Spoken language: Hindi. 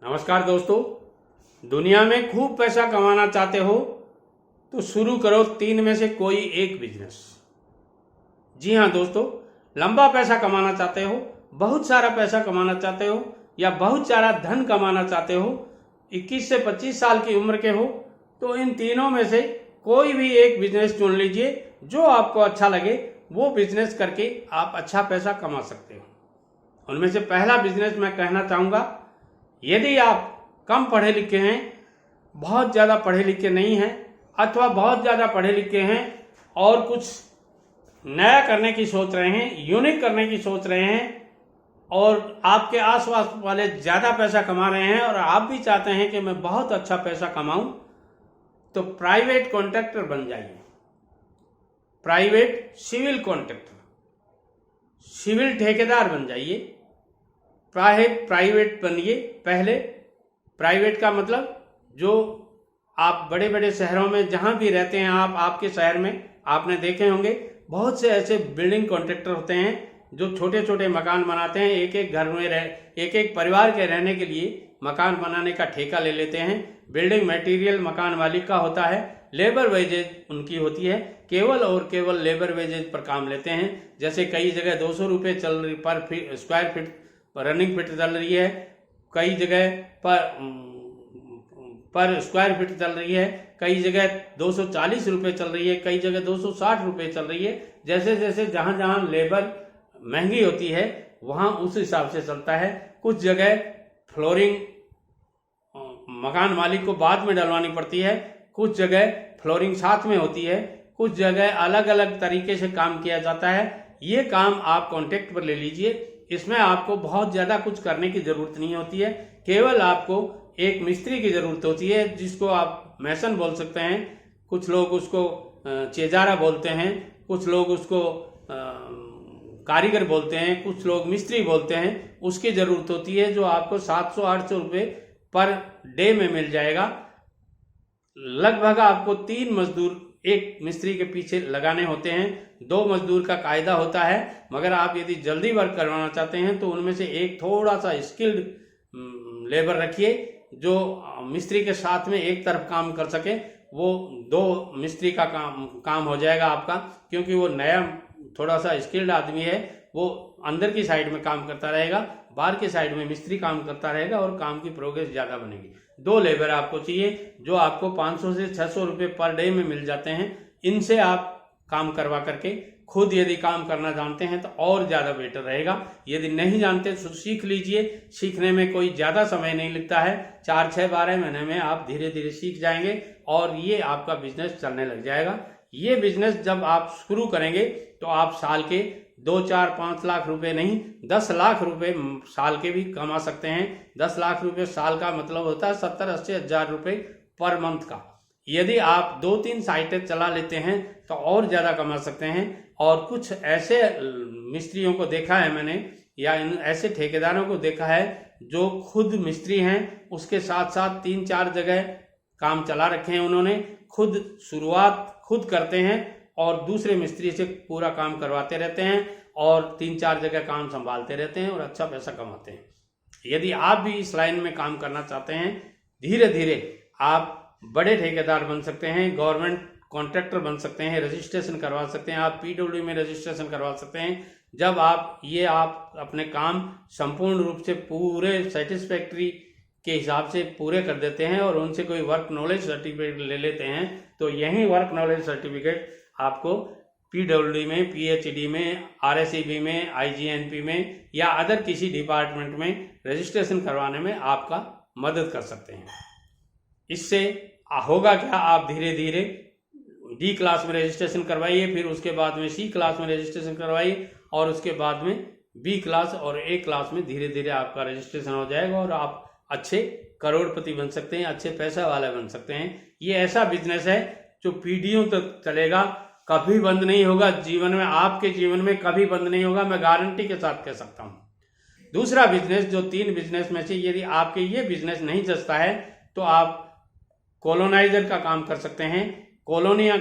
नमस्कार दोस्तों, दुनिया में खूब पैसा कमाना चाहते हो तो शुरू करो 3 में से कोई एक बिजनेस। जी हाँ दोस्तों, लंबा पैसा कमाना चाहते हो, बहुत सारा पैसा कमाना चाहते हो या बहुत सारा धन कमाना चाहते हो, 21 से 25 साल की उम्र के हो तो इन तीनों में से कोई भी एक बिजनेस चुन लीजिए जो आपको अच्छा लगे। वो बिजनेस करके आप अच्छा पैसा कमा सकते हो। उनमें से पहला बिजनेस मैं कहना चाहूँगा, यदि आप कम पढ़े लिखे हैं, बहुत ज़्यादा पढ़े लिखे नहीं हैं अथवा बहुत ज़्यादा पढ़े लिखे हैं और कुछ नया करने की सोच रहे हैं, यूनिक करने की सोच रहे हैं और आपके आसपास वाले ज़्यादा पैसा कमा रहे हैं और आप भी चाहते हैं कि मैं बहुत अच्छा पैसा कमाऊं, तो प्राइवेट कॉन्ट्रैक्टर बन जाइए। प्राइवेट सिविल कॉन्ट्रैक्टर, सिविल ठेकेदार बन जाइए। प्राइवेट बनिए। पहले प्राइवेट का मतलब जो आप बड़े बड़े शहरों में जहां भी रहते हैं, आपके शहर में आपने देखे होंगे बहुत से ऐसे बिल्डिंग कॉन्ट्रैक्टर होते हैं जो छोटे छोटे मकान बनाते हैं। एक एक घर में एक एक परिवार के रहने के लिए मकान बनाने का ठेका ले लेते हैं। बिल्डिंग मटेरियल मकान मालिक का होता है, लेबर वेजेज उनकी होती है, केवल और केवल लेबर वेजेज पर काम लेते हैं। जैसे कई जगह 200 रुपये चल रही पर स्क्वायर फीट रनिंग फीट चल रही है, कई जगह पर स्क्वायर फीट चल रही है, कई जगह 240 रुपये चल रही है, कई जगह 260 रुपये चल रही है। जैसे जैसे जहां जहां लेबर महंगी होती है वहां उस हिसाब से चलता है। कुछ जगह फ्लोरिंग मकान मालिक को बाद में डलवानी पड़ती है, कुछ जगह फ्लोरिंग साथ में होती है, कुछ जगह अलग अलग तरीके से काम किया जाता है। ये काम आप कॉन्ट्रैक्ट पर ले लीजिए। इसमें आपको बहुत ज़्यादा कुछ करने की ज़रूरत नहीं होती है, केवल आपको एक मिस्त्री की ज़रूरत होती है जिसको आप मैसन बोल सकते हैं, कुछ लोग उसको चेजारा बोलते हैं, कुछ लोग उसको कारीगर बोलते हैं, कुछ लोग मिस्त्री बोलते हैं। उसकी ज़रूरत होती है जो आपको 700-800 रुपये पर डे में मिल जाएगा। लगभग आपको 3 मजदूर एक मिस्त्री के पीछे लगाने होते हैं। 2 मजदूर का कायदा होता है, मगर आप यदि जल्दी वर्क करवाना चाहते हैं तो उनमें से एक थोड़ा सा स्किल्ड लेबर रखिए जो मिस्त्री के साथ में एक तरफ काम कर सके। वो 2 मिस्त्री का काम हो जाएगा आपका, क्योंकि वो नया थोड़ा सा स्किल्ड आदमी है। वो अंदर की साइड में काम करता रहेगा, बाहर की साइड में मिस्त्री काम करता रहेगा और काम की प्रोग्रेस ज़्यादा बनेगी। 2 लेबर आपको चाहिए जो आपको 500 से 600 रुपये पर डे में मिल जाते हैं। इनसे आप काम करवा करके खुद यदि काम करना जानते हैं तो और ज़्यादा बेटर रहेगा। यदि नहीं जानते तो सीख लीजिए। सीखने में कोई ज़्यादा समय नहीं लगता है, 4-6-12 महीने में आप धीरे धीरे सीख जाएंगे और ये आपका बिजनेस चलने लग जाएगा। ये बिजनेस जब आप शुरू करेंगे तो आप साल के 2-4-5 लाख रुपए नहीं, 10 लाख रुपए साल के भी कमा सकते हैं। 10 लाख रुपए साल का मतलब होता है 70-80 हज़ार रुपये पर मंथ का। यदि आप 2-3 साइटें चला लेते हैं तो और ज़्यादा कमा सकते हैं। और कुछ ऐसे मिस्त्रियों को देखा है मैंने, या ऐसे ठेकेदारों को देखा है जो खुद मिस्त्री हैं, उसके साथ साथ 3-4 जगह काम चला रखे हैं उन्होंने। खुद शुरुआत खुद करते हैं और दूसरे मिस्त्री से पूरा काम करवाते रहते हैं और 3-4 जगह काम संभालते रहते हैं और अच्छा पैसा कमाते हैं। यदि आप भी इस लाइन में काम करना चाहते हैं, धीरे धीरे आप बड़े ठेकेदार बन सकते हैं, गवर्नमेंट कॉन्ट्रैक्टर बन सकते हैं, रजिस्ट्रेशन करवा सकते हैं, आप PWD में रजिस्ट्रेशन करवा सकते हैं। जब आप अपने काम संपूर्ण रूप से पूरे सेटिस्फैक्ट्री के हिसाब से पूरे कर देते हैं और उनसे कोई वर्क नॉलेज सर्टिफिकेट ले लेते हैं, तो यही वर्क नॉलेज सर्टिफिकेट आपको PWD में, PhD में, RSEB में, IGNP में या अदर किसी डिपार्टमेंट में रजिस्ट्रेशन करवाने में आपका मदद कर सकते हैं। इससे होगा क्या, आप धीरे धीरे D क्लास में रजिस्ट्रेशन करवाइए, फिर उसके बाद में C क्लास में रजिस्ट्रेशन करवाइए और उसके बाद में B क्लास और A क्लास में धीरे धीरे आपका रजिस्ट्रेशन हो जाएगा और आप अच्छे करोड़पति बन सकते हैं, अच्छे पैसा वाले बन सकते हैं। ये ऐसा बिजनेस है जो पीढ़ियों तक चलेगा, कभी बंद नहीं होगा। जीवन में, आपके जीवन में कभी बंद नहीं होगा, मैं गारंटी के साथ कह सकता हूँ। दूसरा बिजनेस, जो 3 बिजनेस में से यदि आपके ये बिजनेस नहीं जचता है तो आप कॉलोनाइजर का काम कर सकते हैं। कॉलोनियाँ